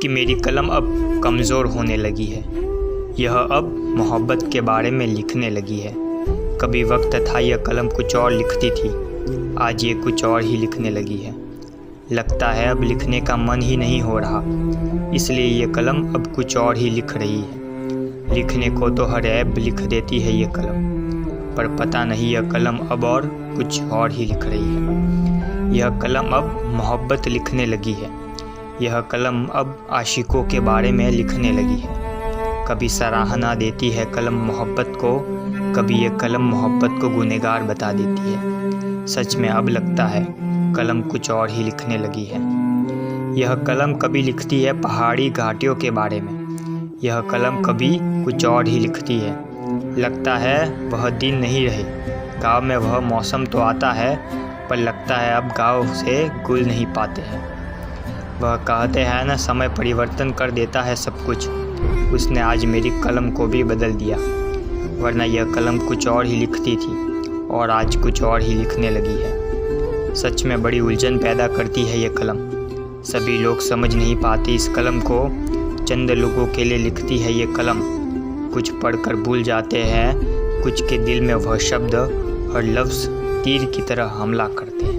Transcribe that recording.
कि मेरी कलम अब कमज़ोर होने लगी है। यह अब मोहब्बत के बारे में लिखने लगी है। कभी वक्त था यह कलम कुछ और लिखती थी, आज ये कुछ और ही लिखने लगी है। लगता है अब लिखने का मन ही नहीं हो रहा, इसलिए ये कलम अब कुछ और ही लिख रही है। लिखने को तो हर ऐब लिख देती है ये कलम, पर पता नहीं यह कलम अब और कुछ और ही लिख रही है। यह कलम अब मोहब्बत लिखने लगी है। यह कलम अब आशिकों के बारे में लिखने लगी है। कभी सराहना देती है कलम मोहब्बत को, कभी ये कलम मोहब्बत को गुनहगार बता देती है। सच में अब लगता है कलम कुछ और ही लिखने लगी है। यह कलम कभी लिखती है पहाड़ी घाटियों के बारे में, यह कलम कभी कुछ और ही लिखती है। लगता है वह दिन नहीं रहे, गाँव में वह मौसम तो आता है, पर लगता है अब गाँव से गुल नहीं पाते हैं। वह कहते हैं ना, समय परिवर्तन कर देता है सब कुछ। उसने आज मेरी कलम को भी बदल दिया, वरना यह कलम कुछ और ही लिखती थी और आज कुछ और ही लिखने लगी है। सच में बड़ी उलझन पैदा करती है ये कलम। सभी लोग समझ नहीं पाते इस कलम को। चंद लोगों के लिए लिखती है ये कलम। कुछ पढ़कर भूल जाते हैं, कुछ के दिल में वह शब्द और लफ्ज़ तीर की तरह हमला करते हैं।